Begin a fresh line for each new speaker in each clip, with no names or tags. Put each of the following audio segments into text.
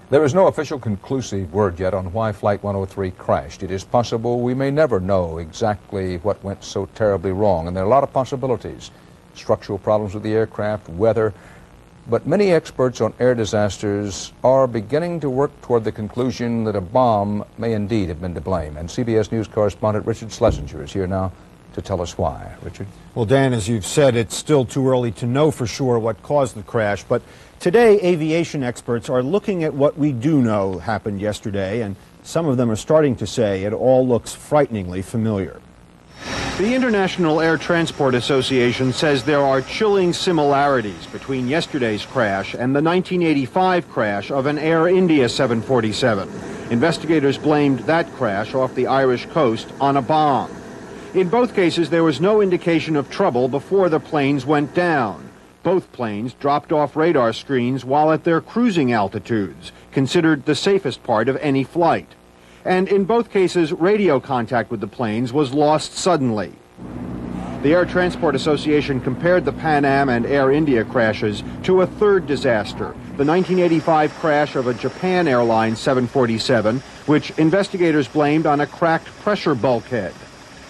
There is no official conclusive word yet on why Flight 103 crashed. It is possible we may never know exactly what went so terribly wrong, and there are a lot of possibilities. Structural problems with the aircraft, weather, but many experts on air disasters are beginning to work toward the conclusion that a bomb may indeed have been to blame. And CBS News correspondent Richard Schlesinger is here now to tell us why. Richard?
Well, Dan, as you've said, it's still too early to know for sure what caused the crash, but today aviation experts are looking at what we do know happened yesterday, and some of them are starting to say it all looks frighteningly familiar.
The International Air Transport Association says there are chilling similarities between yesterday's crash and the 1985 crash of an Air India 747. Investigators blamed that crash off the Irish coast on a bomb. In both cases, there was no indication of trouble before the planes went down. Both planes dropped off radar screens while at their cruising altitudes, considered the safest part of any flight. And in both cases, radio contact with the planes was lost suddenly. The Air Transport Association compared the Pan Am and Air India crashes to a third disaster, the 1985 crash of a Japan Airlines 747, which investigators blamed on a cracked pressure bulkhead.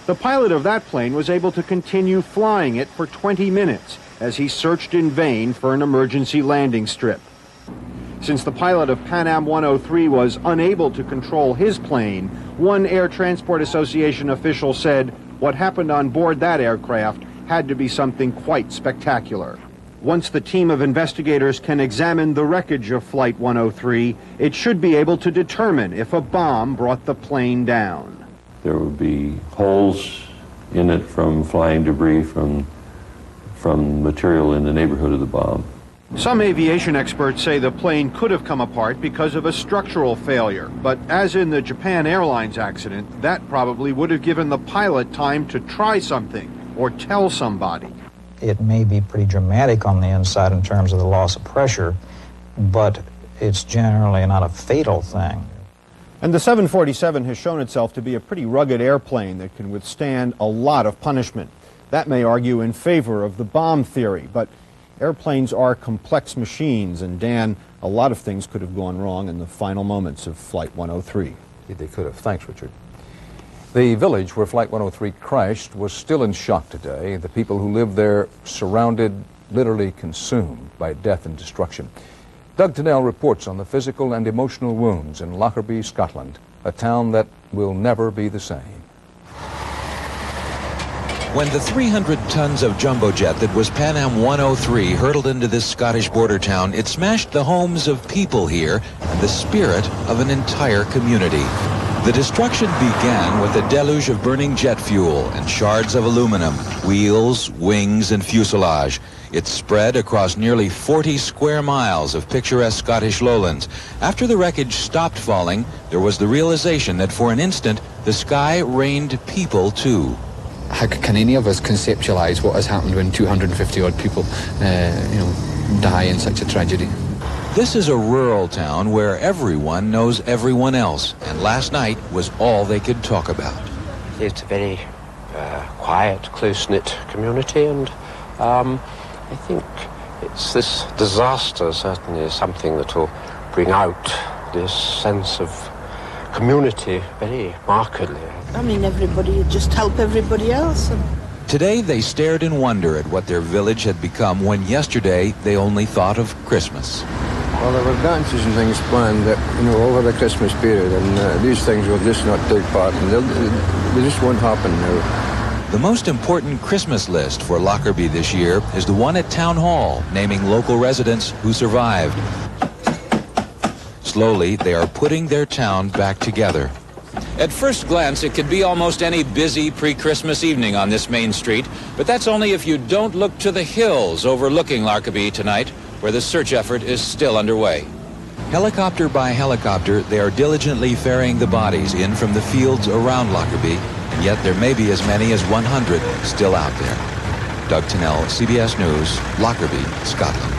The pilot of that plane was able to continue flying it for 20 minutes as he searched in vain for an emergency landing strip. Since the pilot of Pan Am 103 was unable to control his plane, one Air Transport Association official said what happened on board that aircraft had to be something quite spectacular. Once the team of investigators can examine the wreckage of Flight 103, it should be able to determine if a bomb brought the plane down.
There would be holes in it from flying debris from material in the neighborhood of the bomb.
Some aviation experts say the plane could have come apart because of a structural failure, but as in the Japan Airlines accident, that probably would have given the pilot time to try something or tell somebody.
It may be pretty dramatic on the inside in terms of the loss of pressure, but it's generally not a fatal thing.
And the 747 has shown itself to be a pretty rugged airplane that can withstand a lot of punishment. That may argue in favor of the bomb theory, but airplanes are complex machines, and Dan, a lot of things could have gone wrong in the final moments of Flight 103.
They could have. Thanks, Richard. The village where Flight 103 crashed was still in shock today. The people who lived there surrounded, literally consumed by death and destruction. Doug Tennell reports on the physical and emotional wounds in Lockerbie, Scotland, a town that will never be the same.
When the 300 tons of jumbo jet that was Pan Am 103 hurtled into this Scottish border town, it smashed the homes of people here and the spirit of an entire community. The destruction began with a deluge of burning jet fuel and shards of aluminum, wheels, wings, and fuselage. It spread across nearly 40 square miles of picturesque Scottish lowlands. After the wreckage stopped falling, there was the realization that for an instant, the sky rained people too.
How can any of us conceptualize what has happened when 250-odd people, die in such a tragedy?
This is a rural town where everyone knows everyone else, and last night was all they could talk about.
It's a very quiet, close-knit community, and I think it's this disaster certainly is something that will bring out this sense of community very markedly.
I mean, everybody just help everybody else.
Today they stared in wonder at what their village had become when yesterday they only thought of Christmas.
Well, there were dances and things planned, over the Christmas period, and these things will just not take part, and they just won't happen now.
The most important Christmas list for Lockerbie this year is the one at Town Hall, naming local residents who survived. Slowly, they are putting their town back together.
At first glance, it could be almost any busy pre-Christmas evening on this main street, but that's only if you don't look to the hills overlooking Lockerbie tonight, where the search effort is still underway.
Helicopter by helicopter, they are diligently ferrying the bodies in from the fields around Lockerbie, and yet there may be as many as 100 still out there. Doug Tennell, CBS News, Lockerbie, Scotland.